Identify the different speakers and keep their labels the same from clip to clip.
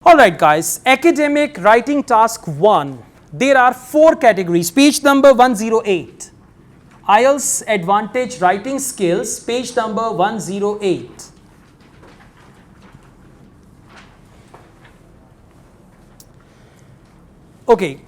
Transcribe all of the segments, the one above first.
Speaker 1: Alright guys, academic writing task 1. There are 4 categories. Page number 108. IELTS Advantage Writing Skills, page number 108. Okay,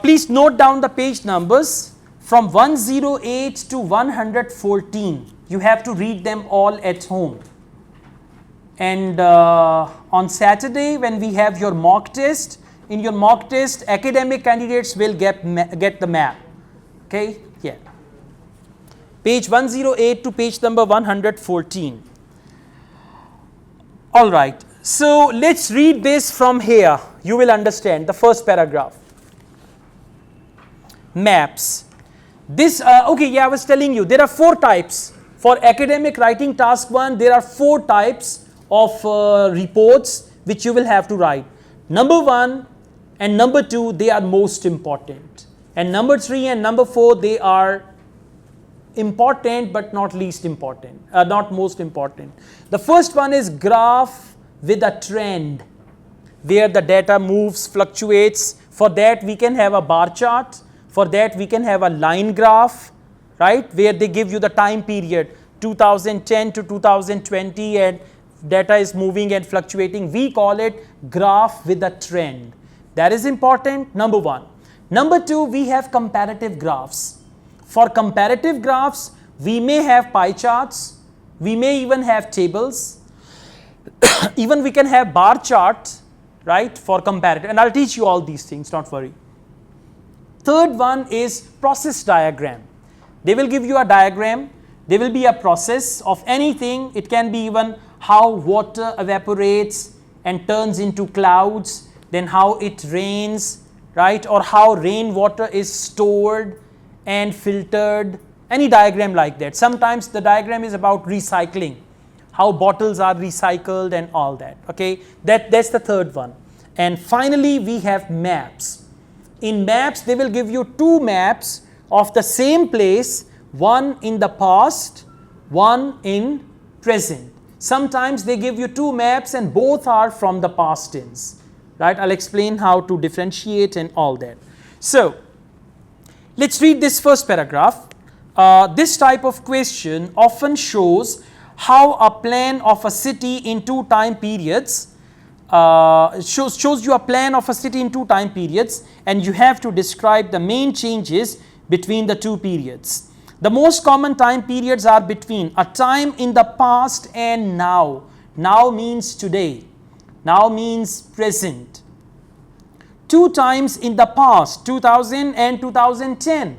Speaker 1: please note down the page numbers from 108 to 114. You have to read them all at home. And on Saturday, when we have your mock test, in your mock test, academic candidates will get the map. Okay, yeah. Page 108 to page number 114. All right, so let's read this from here. You will understand the first paragraph. Maps. This, okay, yeah, I was telling you, there are 4 types. For academic writing task 1, there are 4 types of reports which you will have to write. Number 1 and number 2, they are most important, and number 3 and number 4, they are important but not least important, not most important. The first one is graph with a trend, where the data moves, fluctuates. For that we can have a bar chart, for that we can have a line graph, right, where they give you the time period 2010 to 2020 and data is moving and fluctuating. We call it graph with a trend. That is important, number 1. Number 2, we have comparative graphs. For comparative graphs, we may have pie charts, we may even have tables, even we can have bar charts, right, for comparative, and I'll teach you all these things, don't worry. Third one is process diagram. They will give you a diagram, there will be a process of anything. It can be even how water evaporates and turns into clouds, then how it rains, right, or how rainwater is stored and filtered, any diagram like that. Sometimes the diagram is about recycling, how bottles are recycled and all that, okay. That's the third one. And finally, we have maps. In maps, they will give you 2 maps of the same place, one in the past, one in present. Sometimes they give you 2 maps and both are from the past tense, right. I'll explain how to differentiate and all that. So let's read this first paragraph. This type of question often shows how a plan of a city in 2 time periods, shows you a plan of a city in 2 time periods, and you have to describe the main changes between the 2 periods. The most common time periods are between a time in the past and now. Now means today. Now means present. 2 times in the past, 2000 and 2010.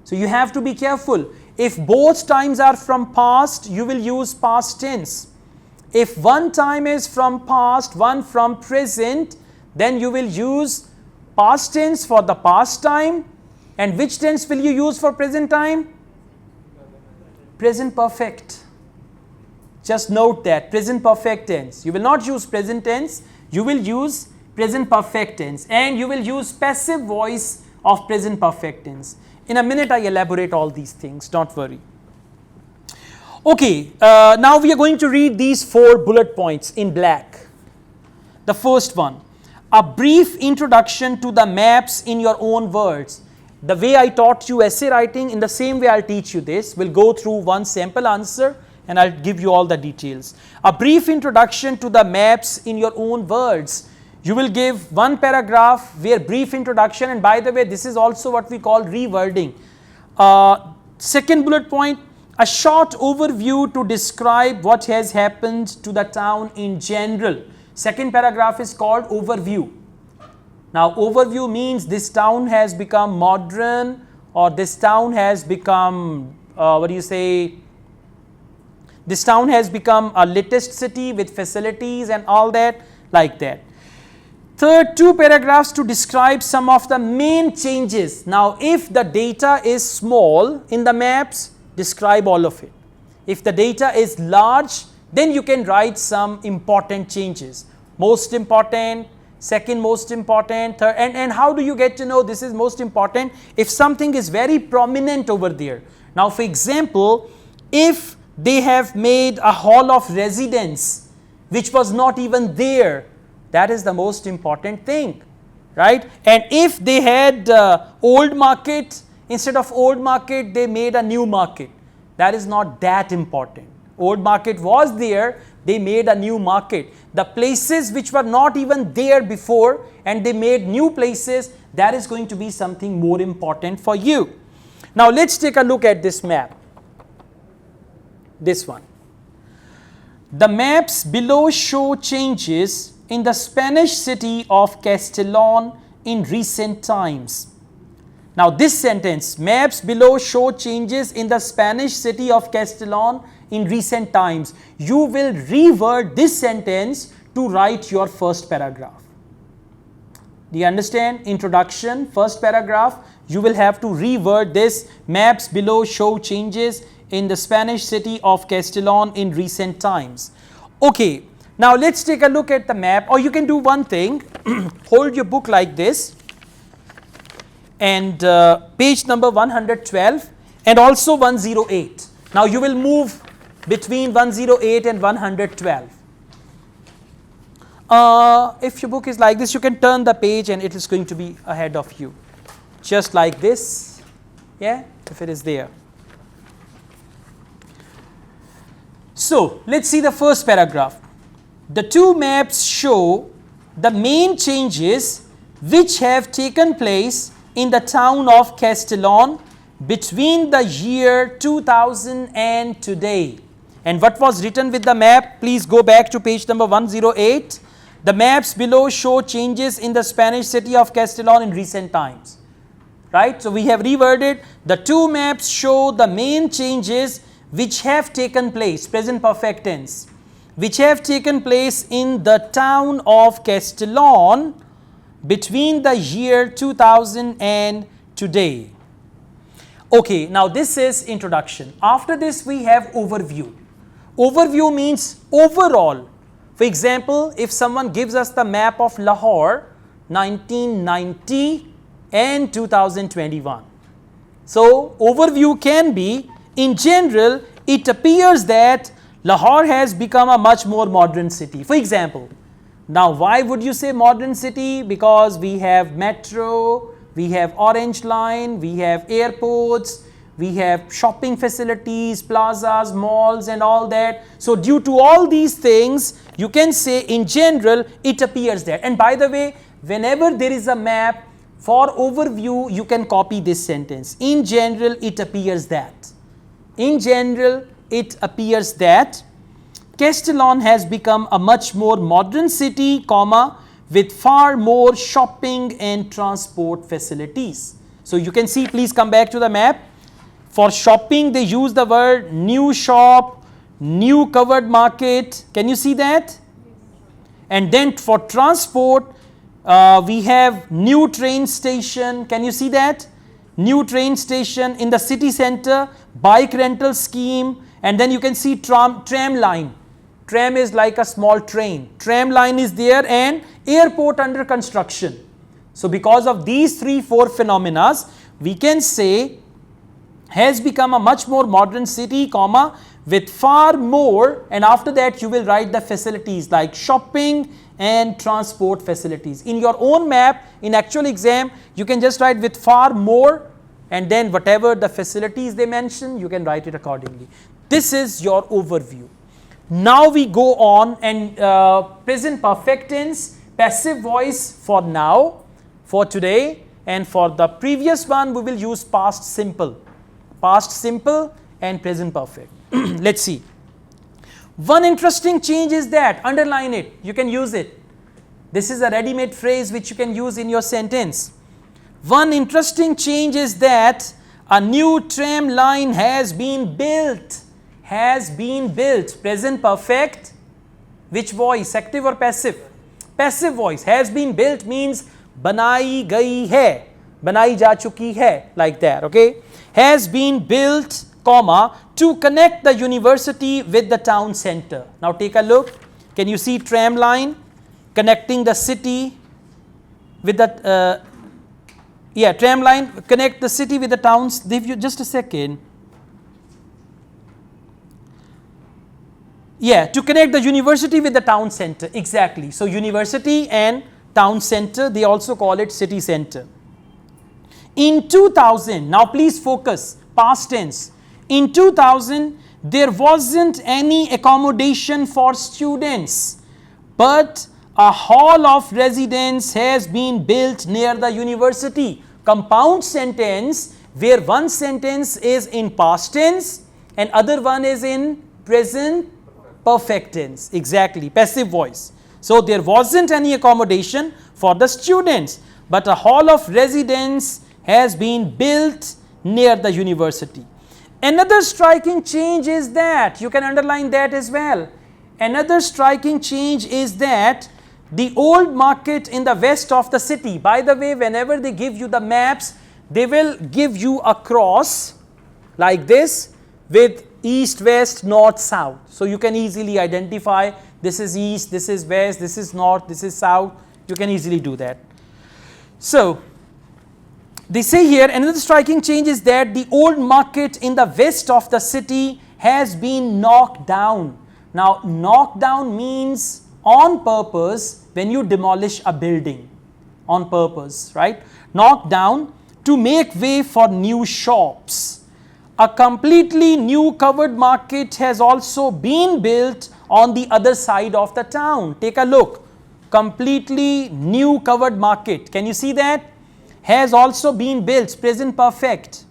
Speaker 1: So you have to be careful. If both times are from past, you will use past tense. If one time is from past, one from present, then you will use past tense for the past time. And which tense will you use for present time? Present perfect. Just note that, present perfect tense. You will not use present tense, you will use present perfect tense, and you will use passive voice of present perfect tense. In a minute I elaborate all these things, don't worry. Okay, now we are going to read these 4 bullet points in black. The first one, a brief introduction to the maps in your own words. The way I taught you essay writing, in the same way I'll teach you this. We'll go through one sample answer and I'll give you all the details. A brief introduction to the maps in your own words. You will give 1 paragraph where brief introduction, and by the way, this is also what we call rewording. Second bullet point, a short overview to describe what has happened to the town in general. Second paragraph is called overview. Now overview means this town has become modern, or this town has become, this town has become a latest city with facilities and all that, like that. Third, 2 paragraphs to describe some of the main changes. Now if the data is small in the maps, describe all of it. If the data is large, then you can write some important changes. Most important, second most important, third, and how do you get to know this is most important? If something is very prominent over there. Now for example, if they have made a hall of residence which was not even there That is the most important thing, right? And if they had old market, instead of old market they made a new market, that is not that important. Old market was there, they made a new market. The places which were not even there before and they made new places, that is going to be something more important for you. Now let's take a look at this map. This one. The maps below show changes in the Spanish city of Castellón in recent times. Now this sentence, maps below show changes in the Spanish city of Castellón in recent times. You will reword this sentence to write your first paragraph. Do you understand? Introduction, first paragraph, you will have to reword this, maps below show changes in the Spanish city of Castellón in recent times. Okay, now let's take a look at the map, or you can do one thing, hold your book like this and page number 112 and also 108. Now you will move between 108 and 112. If your book is like this, you can turn the page and it is going to be ahead of you. Just like this, yeah, if it is there. So let's see the first paragraph. The two maps show the main changes which have taken place in the town of Castellón between the year 2000 and today. And what was written with the map? Please go back to page number 108. The maps below show changes in the Spanish city of Castellón in recent times. Right? So we have reworded, the two maps show the main changes which have taken place, present perfect tense, which have taken place in the town of Castellón between the year 2000 and today. Okay, now this is introduction. After this we have overview. Overview means overall. For example, if someone gives us the map of Lahore 1990 and 2021. So overview can be, in general, it appears that Lahore has become a much more modern city. For example, now why would you say modern city? Because we have metro, we have orange line, we have airports, we have shopping facilities, plazas, malls and all that. So due to all these things, you can say in general it appears that. And by the way, whenever there is a map for overview, you can copy this sentence. In general, it appears that. In general, it appears that Castellón has become a much more modern city, comma, with far more shopping and transport facilities. So you can see, please come back to the map. For shopping, they use the word new shop, new covered market. Can you see that? And then for transport, we have new train station. Can you see that? New train station in the city center, bike rental scheme, and then you can see tram line. Tram is like a small train. Tram line is there and airport under construction. So because of these 3-4 phenomena, we can say has become a much more modern city, comma, with far more, and after that you will write the facilities like shopping and transport facilities. In your own map, in actual exam, you can just write with far more and then whatever the facilities they mention, you can write it accordingly. This is your overview. Now we go on and present perfect tense, passive voice for now, for today, and for the previous one we will use past simple and present perfect. Let's see. One interesting change is that, underline it, you can use it. This is a ready-made phrase which you can use in your sentence. One interesting change is that a new tram line has been built. Has been built. Present perfect. Which voice? Active or passive? Passive voice. Has been built means बनाई गई है, बनाई जा चुकी है, like that. Okay. Has been built, comma, to connect the university with the town center. Now take a look. Can you see tram line connecting the city with the tram line connect the city with the towns. Give you just a second. Yeah, to connect the university with the town center, exactly. So university and town center, they also call it city center. In 2000, now please focus, past tense. In 2000, there wasn't any accommodation for students, but a hall of residence has been built near the university. Compound sentence where one sentence is in past tense and other one is in present perfect tense, exactly, passive voice. So there wasn't any accommodation for the students, but a hall of residence has been built near the university. Another striking change is that, you can underline that as well. Another striking change is that the old market in the west of the city, by the way, whenever they give you the maps, they will give you a cross like this with east, west, north, south. So you can easily identify this is east, this is west, this is north, this is south. You can easily do that. So they say here another striking change is that the old market in the west of the city has been knocked down. Now knocked down means on purpose when you demolish a building, on purpose, right? Knocked down to make way for new shops. A completely new covered market has also been built on the other side of the town. Take a look. Completely new covered market. Can you see that? Has also been built, present perfect.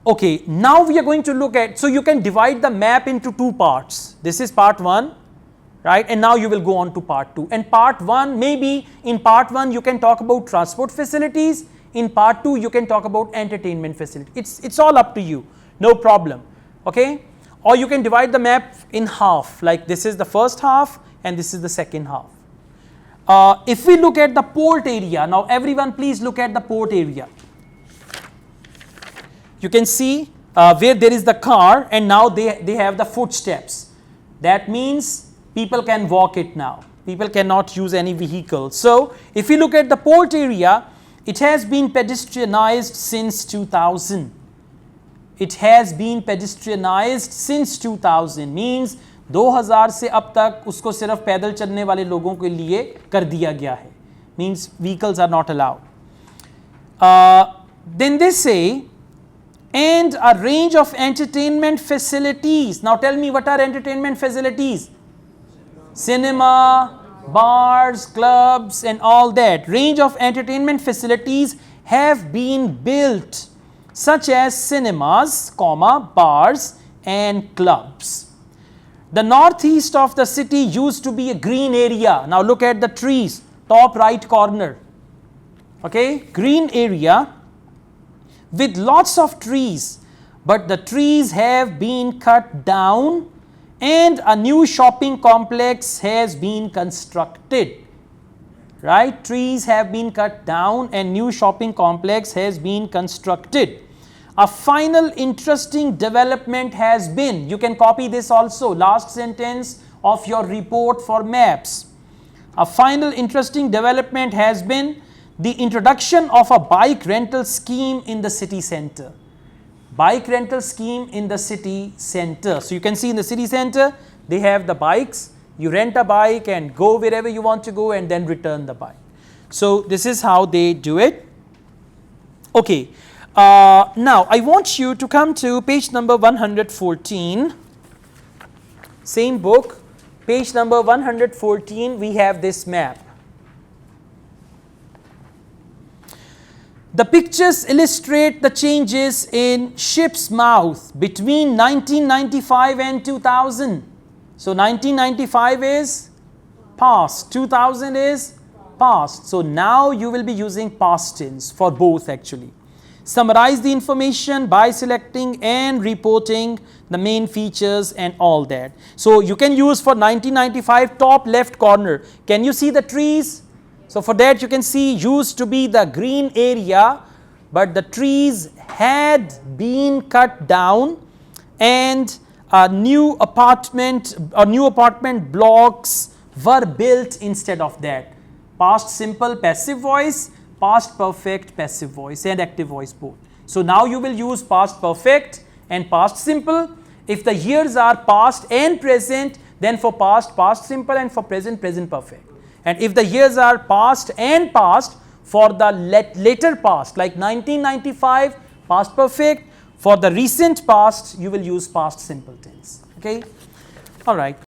Speaker 1: Okay, now we are going to look at, so you can divide the map into two parts. This is part 1, right? And now you will go on to part 2. And part 1, maybe in part 1 you can talk about transport facilities. In part 2 you can talk about entertainment facility. It's all up to you, no problem, okay? Or you can divide the map in half, like this is the first half and this is the second half. If we look at the port area, now everyone please look at the port area. You can see where there is the car and now they have the footsteps. That means people can walk it now. People cannot use any vehicle. So if you look at the port area, it has been pedestrianized since 2000. It has been pedestrianized since 2000 means 2000 से अब तक उसको सिर्फ पैदल चलने वाले लोगों के लिए कर दिया गया है. Means vehicles are not allowed. Then they say, and a range of entertainment facilities. Now tell me, what are entertainment facilities? Cinema, bars, clubs and all that. Range of entertainment facilities have been built, such as cinemas, bars and clubs. The northeast of the city used to be a green area. Now look at the trees, top right corner. Okay, green area with lots of trees, but the trees have been cut down and a new shopping complex has been constructed. Right, trees have been cut down and new shopping complex has been constructed. A final interesting development has been, you can copy this also, last sentence of your report for maps. A final interesting development has been the introduction of a bike rental scheme in the city center. Bike rental scheme in the city center. So you can see in the city center, they have the bikes. You rent a bike and go wherever you want to go and then return the bike. So this is how they do it. Okay. Now I want you to come to page number 114, same book, page number 114, we have this map. The pictures illustrate the changes in ship's mouth between 1995 and 2000. So 1995 is past, 2000 is past. So now you will be using past tense for both actually. Summarize the information by selecting and reporting the main features and all that. So you can use for 1995 top left corner. Can you see the trees? So for that you can see used to be the green area, but the trees had been cut down and new apartment blocks were built instead of that. Past simple passive voice, past perfect passive voice and active voice both. So now you will use past perfect and past simple If the years are past and present, then for past, past simple, and for present, present perfect. And if the years are past and past, for the later past like 1995, past perfect. For the recent past, you will use past simple tense. Okay, all right.